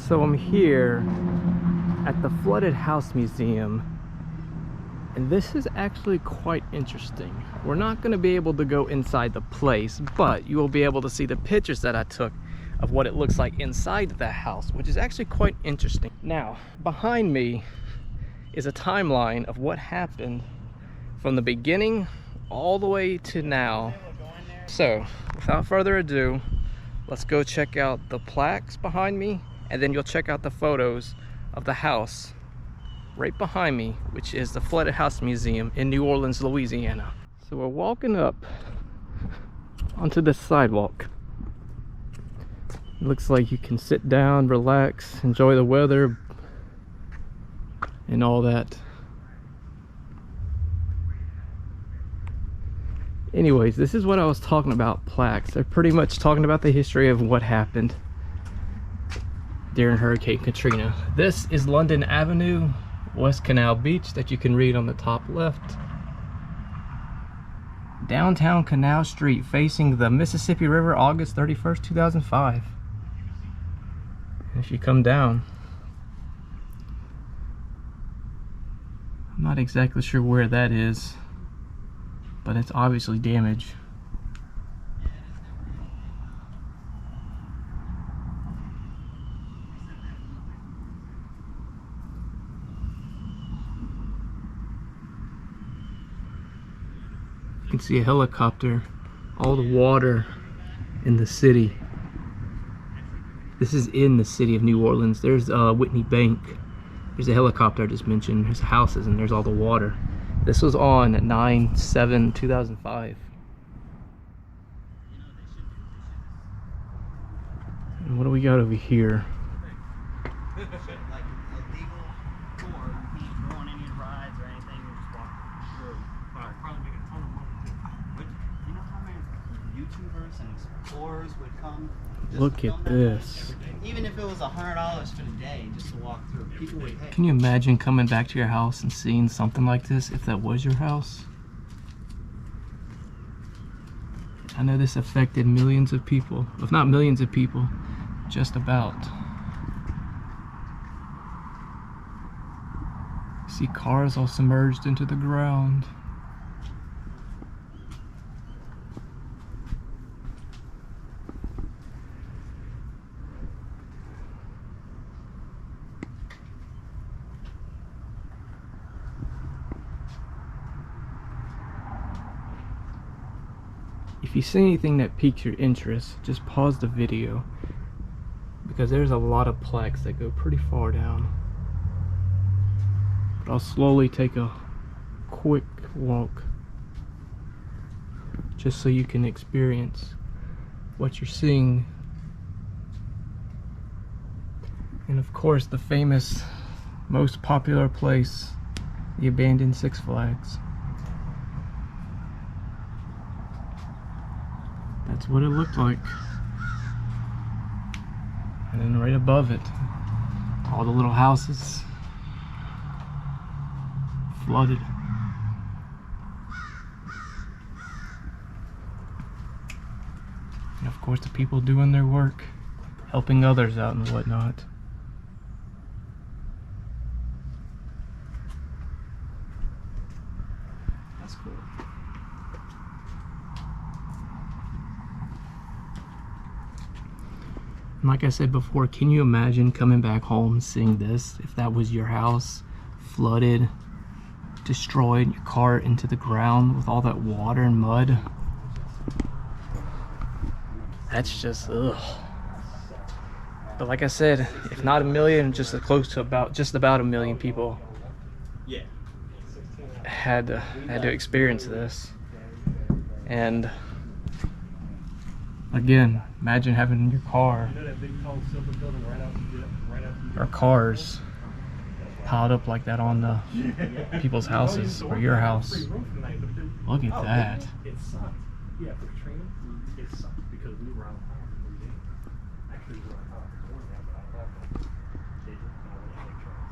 So I'm here at the Flooded House Museum, and this is actually quite interesting. We're not going to be able to go inside the place, but you will be able to see the pictures that I took of what it looks like inside the house, which is actually quite interesting. Now, behind me is a timeline of what happened from the beginning all the way to now. So, without further ado, let's go check out the plaques behind me, and then you'll check out the photos of the house right behind me, which is the Flooded House Museum in New Orleans, Louisiana. So we're walking up onto this sidewalk. It looks like you can sit down, relax, enjoy the weather and all that. Anyways, this is what I was talking about, plaques. They're pretty much talking about the history of what happened during Hurricane Katrina. This is London Avenue, West Canal Beach, that you can read on the top left. Downtown Canal Street facing the Mississippi River, August 31st, 2005. If you come down, I'm not exactly sure where that is, but it's obviously damaged. You can see a helicopter, all the water in the city. This is in the city of New Orleans. There's Whitney Bank. There's a helicopter I just mentioned. There's houses and there's all the water. This was on 9/7/2005. And what do we got over here? Would come. Look at this. Even if it was $100 for the day just to walk through, people would pay. Can you imagine coming back to your house and seeing something like this, if that was your house? I know this affected millions of people, if not millions of people, just about. See cars all submerged into the ground. If you see anything that piques your interest, just pause the video, because there's a lot of plaques that go pretty far down. But I'll slowly take a quick walk just so you can experience what you're seeing. And of course, the famous, most popular place, the abandoned Six Flags. That's what it looked like. And then right above it, all the little houses flooded. And of course the people doing their work, helping others out and whatnot. That's cool. Like I said before, can you imagine coming back home seeing this? If that was your house, flooded, destroyed, your car into the ground with all that water and mud. That's just ugh. But like I said, if not a million, just close to about a million people had to experience this. And again, imagine having your car or cars piled up like that on the people's houses or your house. Look at that. It sucked. Yeah, for Katrina, it sucked because we were out of power for 3 days. Actually, we were out of power for 4 days, but I left them. They didn't know what they tried.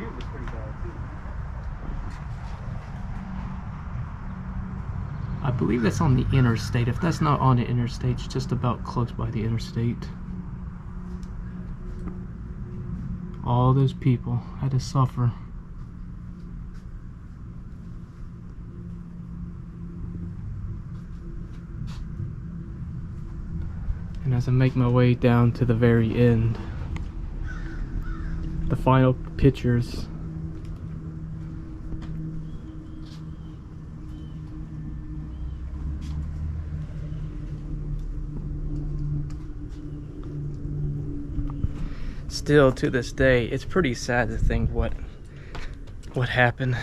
It was pretty bad too. I believe that's on the interstate. If that's not on the interstate, it's just about close by the interstate. All those people had to suffer. And as I make my way down to the very end, the final pictures. Still to this day, it's pretty sad to think what happened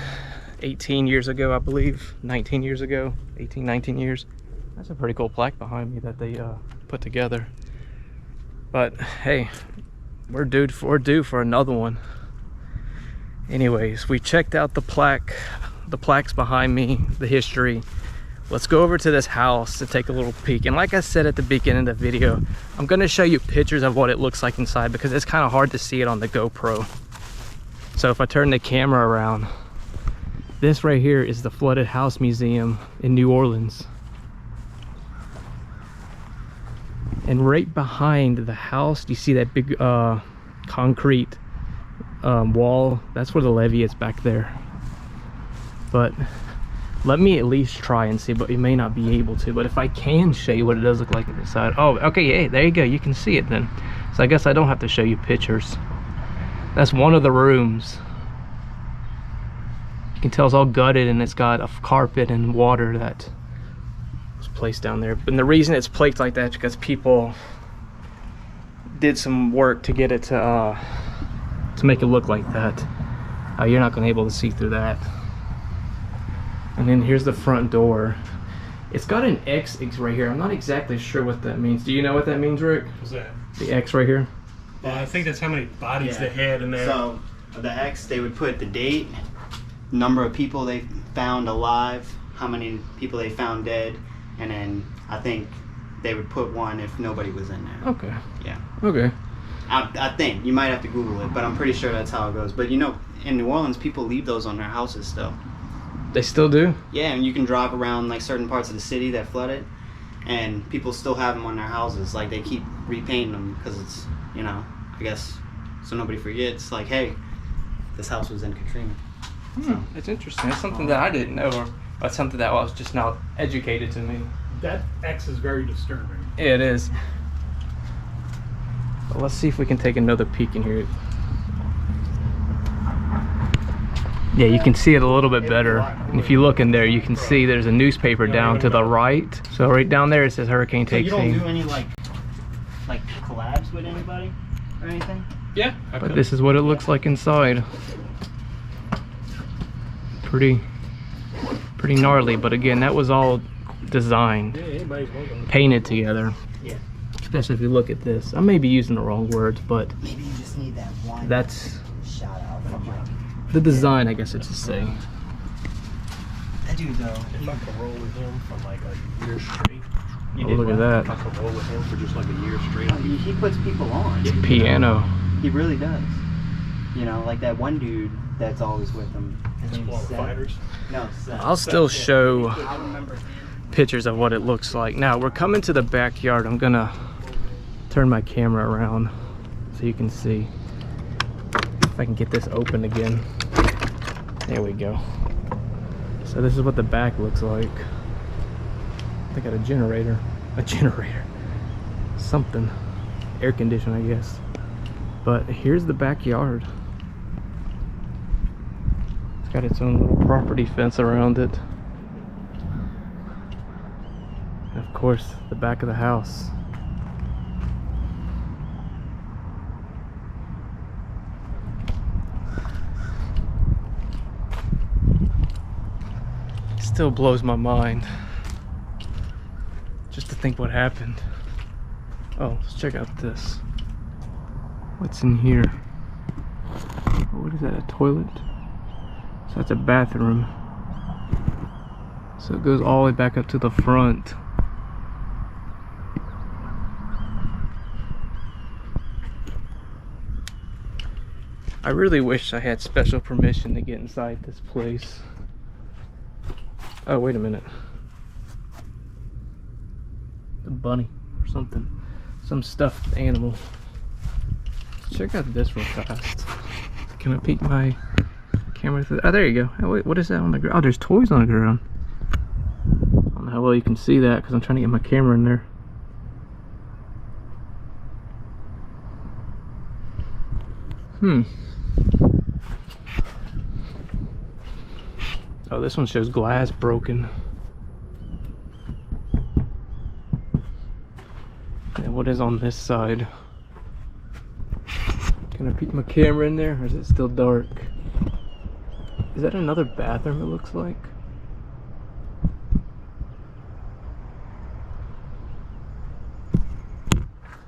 18 years ago, I believe, 19 years ago, 18, 19 years. That's a pretty cool plaque behind me that they put together. But hey, we're due for another one. Anyways, we checked out the plaques behind me, the history. Let's go over to this house to take a little peek. And like I said at the beginning of the video, I'm gonna show you pictures of what it looks like inside because it's kind of hard to see it on the GoPro. So if I turn the camera around, this right here is the Flooded House Museum in New Orleans. And right behind the house, do you see that big concrete wall? That's where the levee is back there. But let me at least try and see, but you may not be able to. But if I can show you what it does look like inside. Oh, okay, hey, there you go. You can see it then. So I guess I don't have to show you pictures. That's one of the rooms. You can tell it's all gutted and it's got a carpet and water that was placed down there. And the reason it's placed like that is because people did some work to get it to make it look like that. You're not going to be able to see through that. And then here's the front door. It's got an X right here. I'm not exactly sure what that means. Do you know what that means, Rick? What's that? The X right here? Well, I think that's how many bodies they had in there. So the X, they would put the date, number of people they found alive, how many people they found dead, and then I think they would put one if nobody was in there. Okay. Yeah. Okay. I think. You might have to Google it, but I'm pretty sure that's how it goes. But you know, in New Orleans, people leave those on their houses still. They still do? Yeah, and you can drive around like certain parts of the city that flooded, and people still have them on their houses. Like they keep repainting them because it's, you know, I guess so nobody forgets. Like, hey, this house was in Katrina. So. It's interesting. It's something that I didn't know, or that's something that was just now educated to me. That X is very disturbing. Yeah, it is. But let's see if we can take another peek in here. Yeah, you can see it a little bit better. And if you look in there, you can see there's a newspaper down to the right. So right down there it says Hurricane So Take you don't Scene. do any like collabs with anybody or anything? Yeah. But this is what it looks like inside. Pretty gnarly, but again, that was all designed, Yeah, anybody's welcome. painted together. Yeah. Especially if you look at this. I may be using the wrong words, but Maybe you just need that one that's shout out from like the design, I guess it's to say. that dude though. If I could roll with him for like a year straight. Oh, look at that. If I could roll with him for just like a year straight. He puts people on. Piano. He really does. You know, like that one dude that's always with him. His name's Explore Seth. fighters. No, Seth. I'll still show I remember him. pictures of what it looks like. Now we're coming to the backyard. I'm gonna turn my camera around so you can see. If I can get this open again. There we go. So this is what the back looks like. They got a generator. Something. Air conditioning, I guess. But here's the backyard. It's got its own little property fence around it. And of course, the back of the house. Still blows my mind just to think what happened. Oh, let's check out this. What's in here? What is that, a toilet? So that's a bathroom. So it goes all the way back up to the front. I really wish I had special permission to get inside this place. Oh, wait a minute. a bunny or something. Some stuffed animal. Let's check out this real fast. Can I peek my camera through? Oh, there you go. Oh, wait, what is that on the ground? Oh, there's toys on the ground. I don't know how well you can see that because I'm trying to get my camera in there. Oh, this one shows glass broken. And what is on this side? Can I peek my camera in there, or is it still dark? Is that another bathroom, it looks like?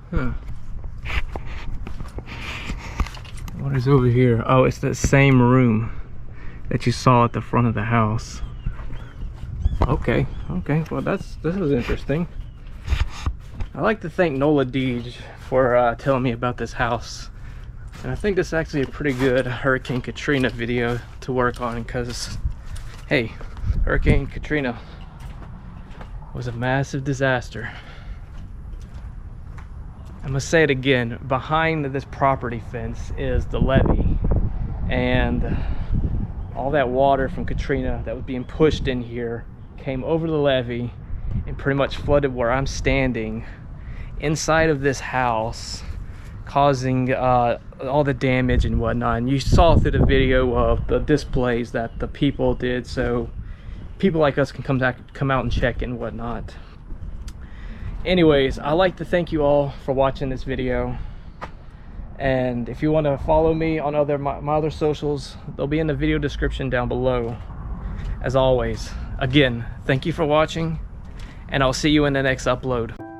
Huh. What is over here? Oh, it's that same room that you saw at the front of the house. Okay, well this is interesting. I'd like to thank Nola Deej for telling me about this house. And I think this is actually a pretty good Hurricane Katrina video to work on because, hey, Hurricane Katrina was a massive disaster. I'm gonna say it again, behind this property fence is the levee, and all that water from Katrina that was being pushed in here came over the levee and pretty much flooded where I'm standing inside of this house, causing all the damage and whatnot. And you saw through the video of the displays that the people did, so people like us can come out and check and whatnot. Anyways, I'd like to thank you all for watching this video, and if you want to follow me on my other socials, they'll be in the video description down below. As always, again, thank you for watching, and I'll see you in the next upload.